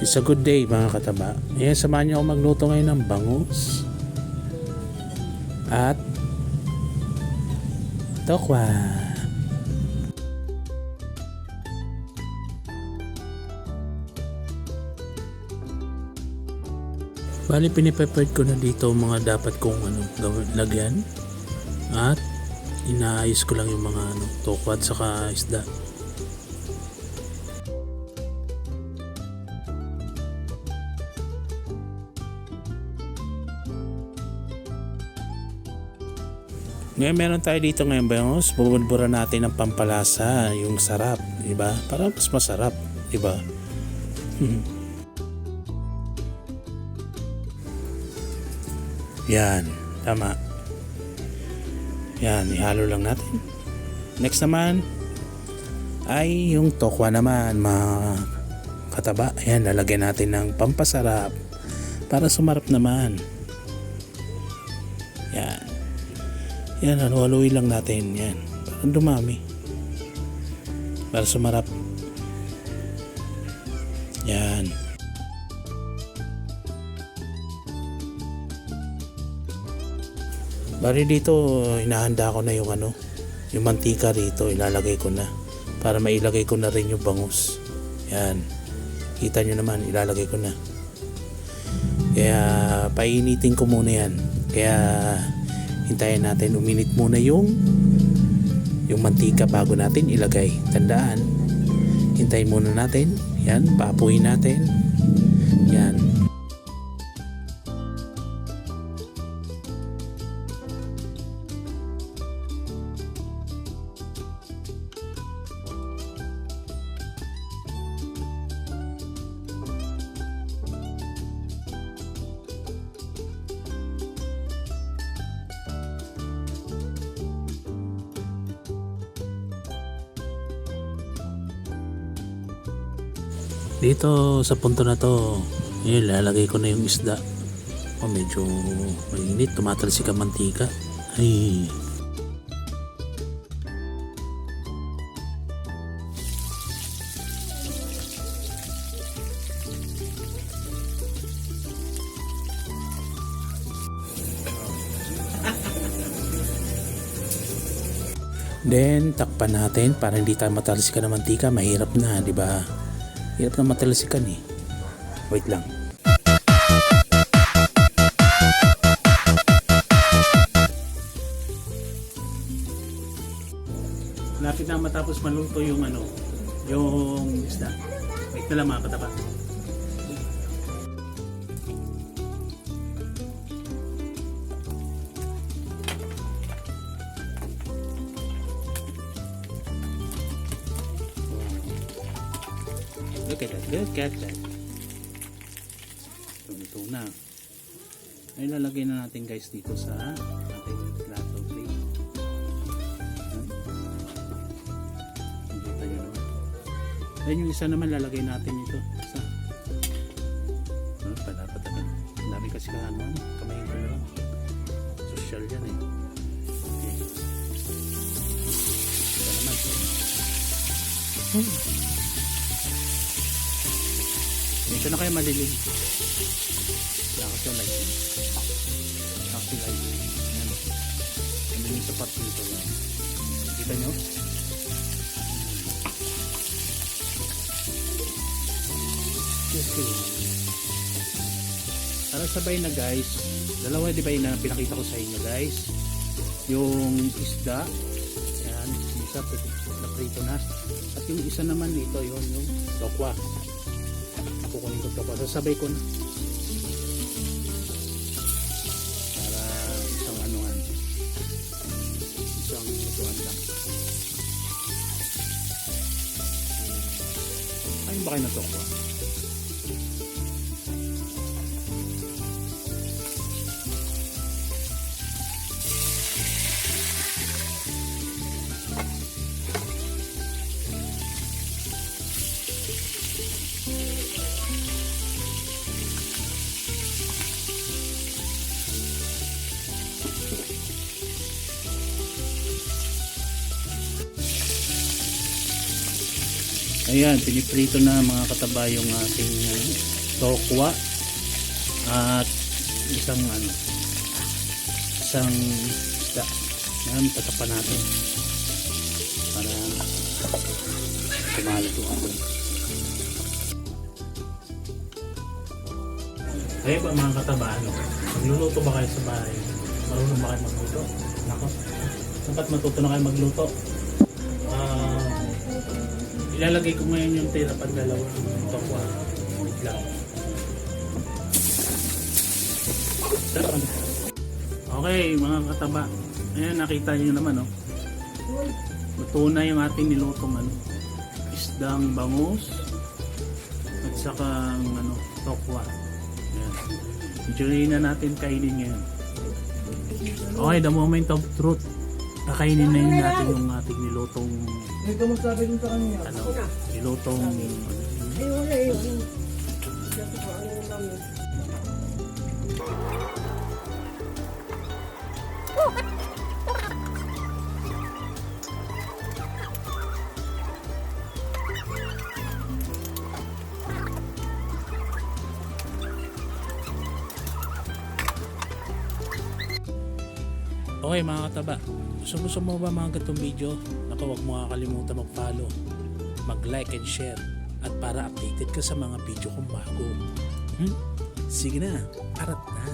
It's a good day mga kataba. Ayan, samahan niyo ako magluto ngayon ng bangus at tokwa. Bali, piniprepared ko na dito mga dapat kong lagyan at inaayos ko lang yung mga tokwa at saka isda. Ngayon meron tayo dito ngayon bangus, bubudburan natin ng pampalasa, yung sarap, diba? Para mas masarap, diba? Yan, tama. Yan, ihalo lang natin. Next naman ay yung tokwa naman, mga kataba. Ayan, lalagyan natin ng pampasarap para sumarap naman. Yan. Yan, haluhaluin lang natin. Yan, para dumami. Para sumarap. Yan. Bali dito, hinahanda ko na yung yung mantika rito. Ilalagay ko na. Para mailagay ko na rin yung bangus. Yan. Kita nyo naman, ilalagay ko na. Kaya, painitin ko muna yan. Kaya, hintayin natin uminit muna yung mantika bago natin ilagay. Tandaan, hintayin muna natin. Yan, paapuin natin. Yan. Dito sa punto na to, lalagay ko na yung isda. Medyo mainit, tumatalsik ang mantika. Ay. Then takpan natin para hindi tayo matalsikan ng mantika. Mahirap na, di ba? Hirap na matalsikan eh. Wait lang. Lapit na matapos maluto yung yung isda. Wait na lang mga kataba. Look at that, look at that. Ito na. Ay, lalagay na natin guys dito sa ating plato plate. Kita nyo naman. Then yung isa naman lalagay natin ito. Isa. Dapat ang dami kasi kamay ko na lang. Social yan eh. Okay. Ito naman. Ito na kayo malilim. Kasi light. Kasi light. Ayan. Ano yung sa part nito yan. Kita nyo? Okay. Para sabay na guys. Dalawa di ba yung pinakita ko sa inyo guys. Yung isda. Ayan. Isa naprito na. At yung isa naman dito yung tokwa. Kukunin ko ito pa. Sasabay ko na. Para isang isang lutuan lang. Ayun ba kayo na tokwa? Ayan, piniprito na mga kataba yung ating tokwa at isang isda. Ayan, tatapan natin para kumalat yung apoy. Kaya ba mga kataba, magluluto ba kayo sa bahay? Marunong ba kayo magluto? Nako, dapat matuto na kayo magluto. Ilalagay ko ngayon yung tira pang dalawa ng tokwa. Wait lang. Okay mga kataba, ayan nakita nyo naman luto na yung ating nilutong isdang bangus at saka tokwa. Ayan. Enjoy na natin kainin ngayon. Okay, the moment of truth. Kakainin na yun natin yung ating nilutong nilutong Okay mga kataba, gusto mo ba mga ganitong video? Naku, huwag mo kakalimutan mag-follow, mag-like and share at para updated ka sa mga video kong bago. Sige na, arat na.